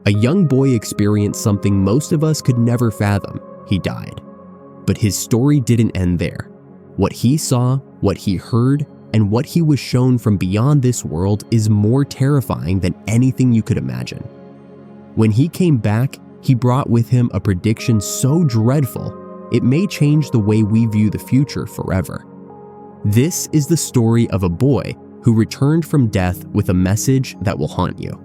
A young boy experienced something most of us could never fathom. He died. But his story didn't end there. What he saw, what he heard, and what he was shown from beyond this world is more terrifying than anything you could imagine. When he came back, he brought with him a prediction so dreadful, it may change the way we view the future forever. This is the story of a boy who returned from death with a message that will haunt you.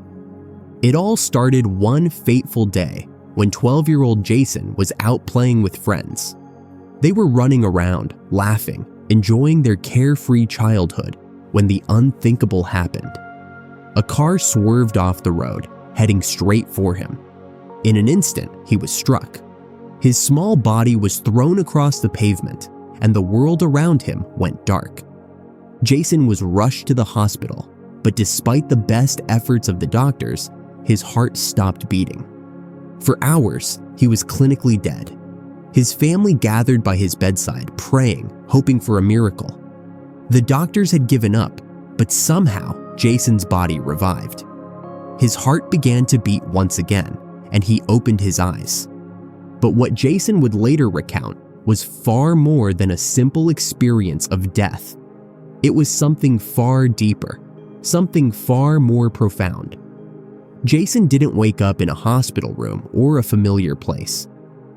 It all started one fateful day when 12-year-old Jason was out playing with friends. They were running around, laughing, enjoying their carefree childhood when the unthinkable happened. A car swerved off the road, heading straight for him. In an instant, he was struck. His small body was thrown across the pavement, and the world around him went dark. Jason was rushed to the hospital, but despite the best efforts of the doctors, his heart stopped beating. For hours, he was clinically dead. His family gathered by his bedside, praying, hoping for a miracle. The doctors had given up, but somehow Jason's body revived. His heart began to beat once again, and he opened his eyes. But what Jason would later recount was far more than a simple experience of death. It was something far deeper, something far more profound. Jason didn't wake up in a hospital room or a familiar place.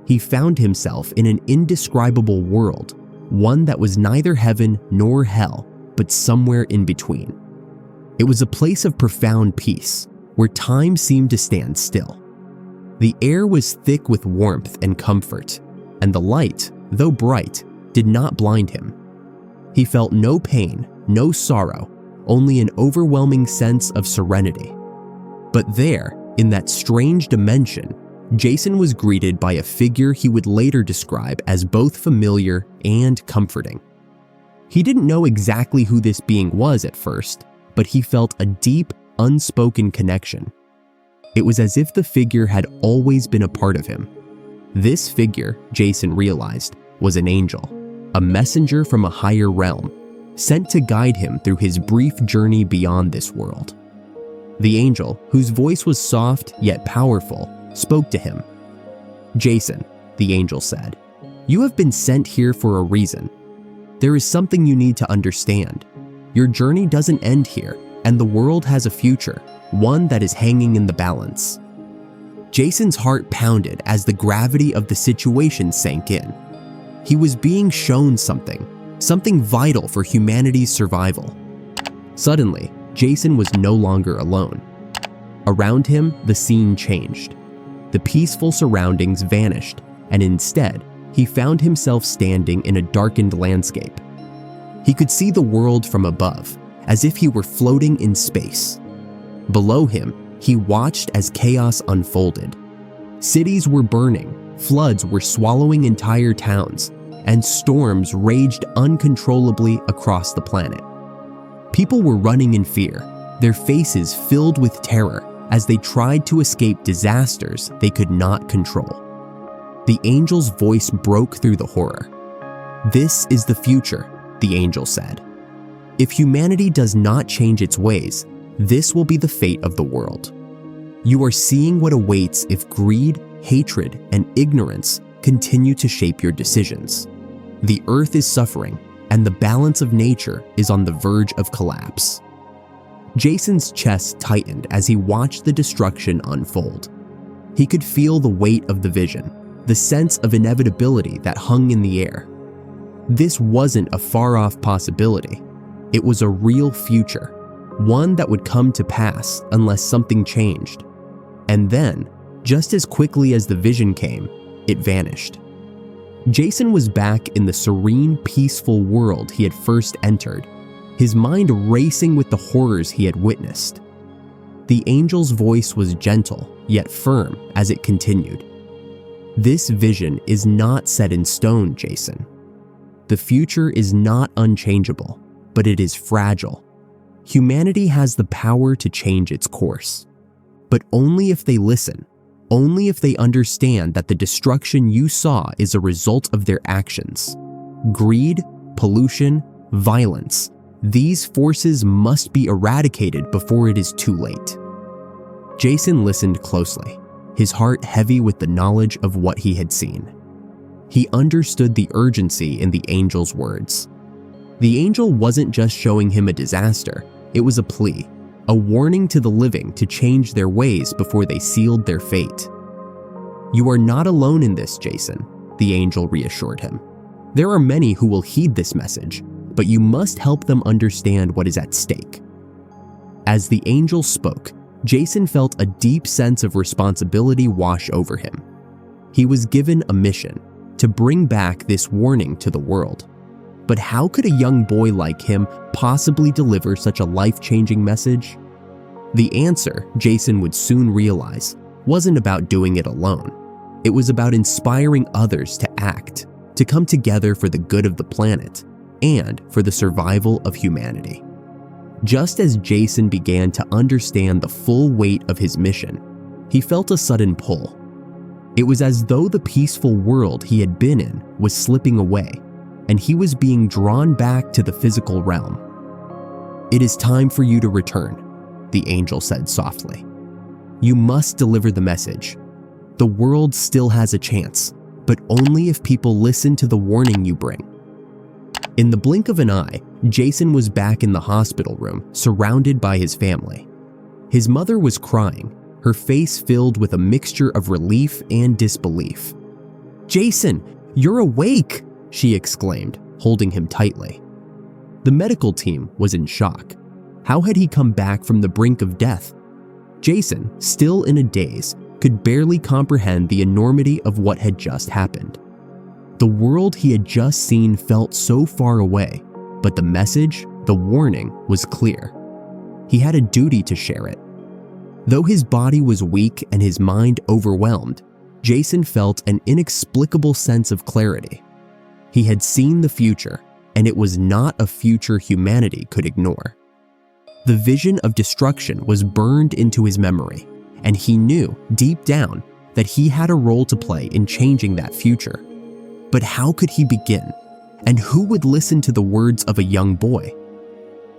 He found himself in an indescribable world, one that was neither heaven nor hell, but somewhere in between. It was a place of profound peace, where time seemed to stand still. The air was thick with warmth and comfort, and the light, though bright, did not blind him. He felt no pain, no sorrow, only an overwhelming sense of serenity. But there, in that strange dimension, Jason was greeted by a figure he would later describe as both familiar and comforting. He didn't know exactly who this being was at first, but he felt a deep, unspoken connection. It was as if the figure had always been a part of him. This figure, Jason realized, was an angel, a messenger from a higher realm, sent to guide him through his brief journey beyond this world. The angel, whose voice was soft yet powerful, spoke to him. "Jason," the angel said, "you have been sent here for a reason. There is something you need to understand. Your journey doesn't end here, and the world has a future, one that is hanging in the balance." Jason's heart pounded as the gravity of the situation sank in. He was being shown something vital for humanity's survival. Suddenly, Jason was no longer alone. Around him, the scene changed. The peaceful surroundings vanished, and instead, he found himself standing in a darkened landscape. He could see the world from above, as if he were floating in space. Below him, he watched as chaos unfolded. Cities were burning, floods were swallowing entire towns, and storms raged uncontrollably across the planet. People were running in fear, their faces filled with terror as they tried to escape disasters they could not control. The angel's voice broke through the horror. "This is the future," the angel said. "If humanity does not change its ways, this will be the fate of the world. You are seeing what awaits if greed, hatred, and ignorance continue to shape your decisions. The earth is suffering, and the balance of nature is on the verge of collapse." Jason's chest tightened as he watched the destruction unfold. He could feel the weight of the vision, the sense of inevitability that hung in the air. This wasn't a far-off possibility. It was a real future, one that would come to pass unless something changed. And then, just as quickly as the vision came, it vanished. Jason was back in the serene, peaceful world he had first entered, his mind racing with the horrors he had witnessed. The angel's voice was gentle, yet firm as it continued. "This vision is not set in stone, Jason. The future is not unchangeable, but it is fragile. Humanity has the power to change its course, but only if they listen, only if they understand that the destruction you saw is a result of their actions. Greed, pollution, violence, these forces must be eradicated before it is too late." Jason listened closely, his heart heavy with the knowledge of what he had seen. He understood the urgency in the angel's words. The angel wasn't just showing him a disaster, it was a plea, a warning to the living to change their ways before they sealed their fate. "You are not alone in this, Jason," the angel reassured him. "There are many who will heed this message, but you must help them understand what is at stake." As the angel spoke, Jason felt a deep sense of responsibility wash over him. He was given a mission to bring back this warning to the world. But how could a young boy like him possibly deliver such a life-changing message? The answer, Jason would soon realize, wasn't about doing it alone. It was about inspiring others to act, to come together for the good of the planet, and for the survival of humanity. Just as Jason began to understand the full weight of his mission, he felt a sudden pull. It was as though the peaceful world he had been in was slipping away, and he was being drawn back to the physical realm. "It is time for you to return," the angel said softly. "You must deliver the message. The world still has a chance, but only if people listen to the warning you bring." In the blink of an eye, Jason was back in the hospital room, surrounded by his family. His mother was crying, her face filled with a mixture of relief and disbelief. "Jason, you're awake!" she exclaimed, holding him tightly. The medical team was in shock. How had he come back from the brink of death? Jason, still in a daze, could barely comprehend the enormity of what had just happened. The world he had just seen felt so far away, but the message, the warning, was clear. He had a duty to share it. Though his body was weak and his mind overwhelmed, Jason felt an inexplicable sense of clarity. He had seen the future, and it was not a future humanity could ignore. The vision of destruction was burned into his memory, and he knew, deep down, that he had a role to play in changing that future. But how could he begin? And who would listen to the words of a young boy?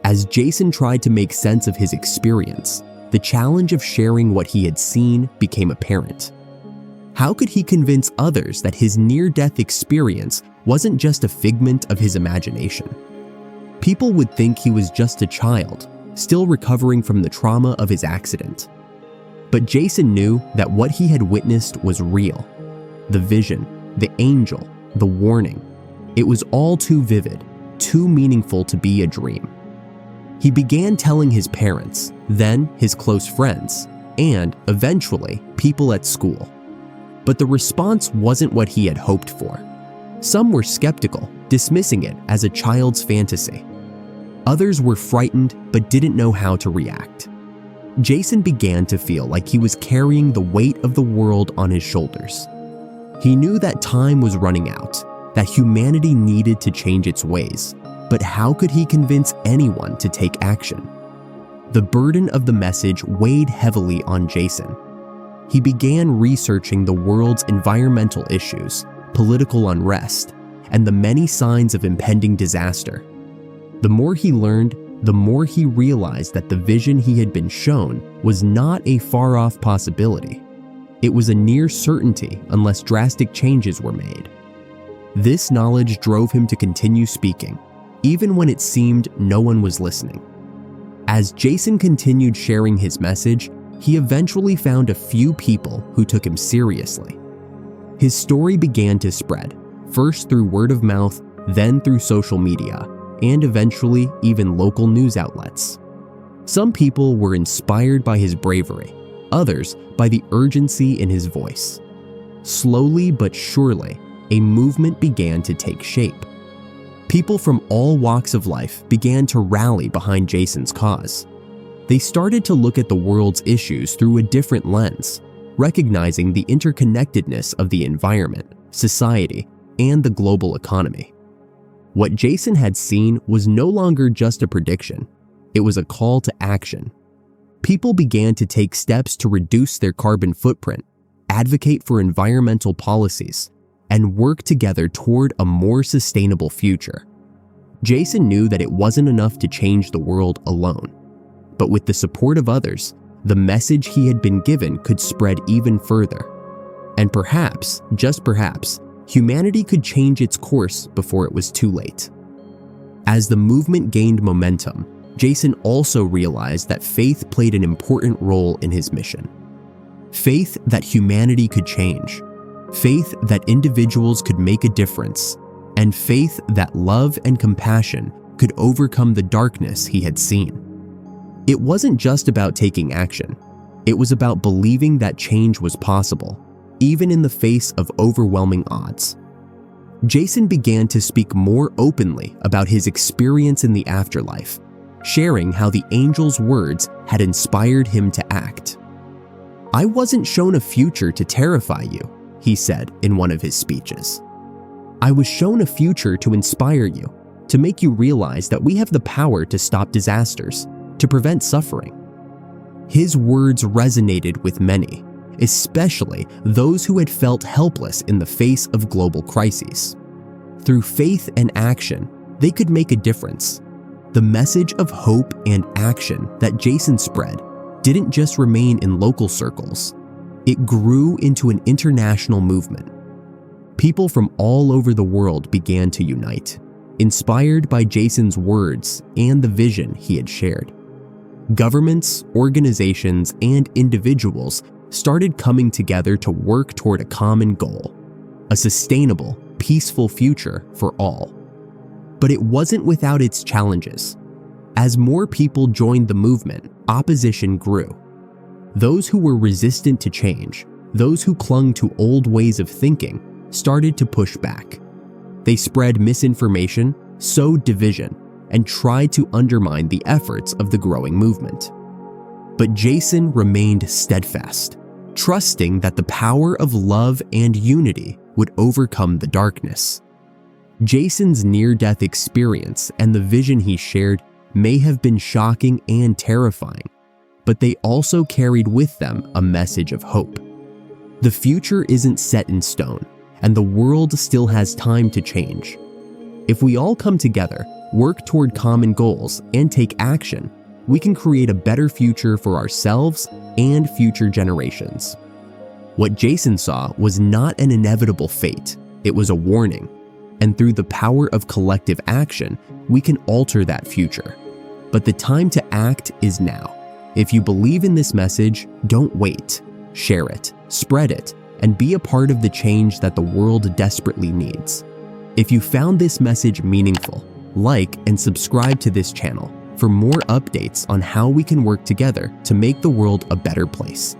As Jason tried to make sense of his experience, the challenge of sharing what he had seen became apparent. How could he convince others that his near-death experience wasn't just a figment of his imagination? People would think he was just a child, still recovering from the trauma of his accident. But Jason knew that what he had witnessed was real. The vision, the angel, the warning. It was all too vivid, too meaningful to be a dream. He began telling his parents, then his close friends, and eventually people at school. But the response wasn't what he had hoped for. Some were skeptical, dismissing it as a child's fantasy. Others were frightened but didn't know how to react. Jason began to feel like he was carrying the weight of the world on his shoulders. He knew that time was running out, that humanity needed to change its ways, but how could he convince anyone to take action? The burden of the message weighed heavily on Jason. He began researching the world's environmental issues, political unrest, and the many signs of impending disaster. The more he learned, the more he realized that the vision he had been shown was not a far-off possibility. It was a near certainty unless drastic changes were made. This knowledge drove him to continue speaking, even when it seemed no one was listening. As Jason continued sharing his message, he eventually found a few people who took him seriously. His story began to spread, first through word of mouth, then through social media, and eventually even local news outlets. Some people were inspired by his bravery, others by the urgency in his voice. Slowly but surely, a movement began to take shape. People from all walks of life began to rally behind Jason's cause. They started to look at the world's issues through a different lens, recognizing the interconnectedness of the environment, society, and the global economy. What Jason had seen was no longer just a prediction, it was a call to action. People began to take steps to reduce their carbon footprint, advocate for environmental policies, and work together toward a more sustainable future. Jason knew that it wasn't enough to change the world alone, but with the support of others, the message he had been given could spread even further. And perhaps, just perhaps, humanity could change its course before it was too late. As the movement gained momentum, Jason also realized that faith played an important role in his mission. Faith that humanity could change, faith that individuals could make a difference, and faith that love and compassion could overcome the darkness he had seen. It wasn't just about taking action. It was about believing that change was possible, even in the face of overwhelming odds. Jason began to speak more openly about his experience in the afterlife, sharing how the angel's words had inspired him to act. "I wasn't shown a future to terrify you," he said in one of his speeches. "I was shown a future to inspire you, to make you realize that we have the power to stop disasters, to prevent suffering." His words resonated with many, especially those who had felt helpless in the face of global crises. Through faith and action, they could make a difference. The message of hope and action that Jason spread didn't just remain in local circles. It grew into an international movement. People from all over the world began to unite, inspired by Jason's words and the vision he had shared. Governments, organizations, and individuals started coming together to work toward a common goal: a sustainable, peaceful future for all. But it wasn't without its challenges. As more people joined the movement, opposition grew. Those who were resistant to change, those who clung to old ways of thinking, started to push back. They spread misinformation, sowed division, and tried to undermine the efforts of the growing movement. But Jason remained steadfast, trusting that the power of love and unity would overcome the darkness. Jason's near-death experience and the vision he shared may have been shocking and terrifying, but they also carried with them a message of hope. The future isn't set in stone, and the world still has time to change. If we all come together, work toward common goals, and take action, we can create a better future for ourselves and future generations. What Jason saw was not an inevitable fate, it was a warning. And through the power of collective action, we can alter that future. But the time to act is now. If you believe in this message, don't wait. Share it, spread it, and be a part of the change that the world desperately needs. If you found this message meaningful, like and subscribe to this channel for more updates on how we can work together to make the world a better place.